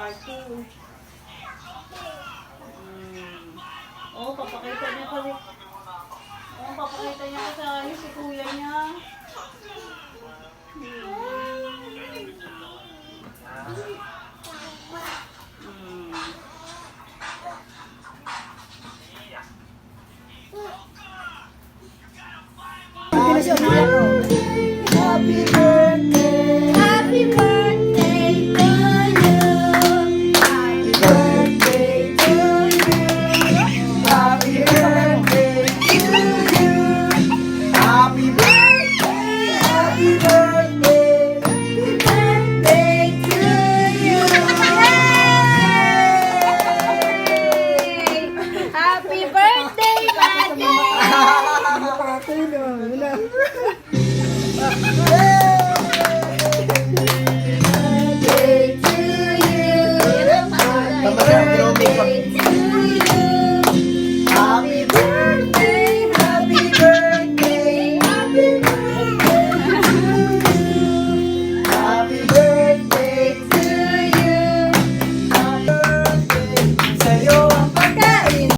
party. Oh, papakita niya kasi. Oh, papakita niya kasi ayos si kuya niya. Happy birthday. Happy birthday to you. Happy birthday to you. Happy birthday to you. Happy birthday. Happy birthday. Happy birthday to you. Happy birthday, Daddy. Happy birthday.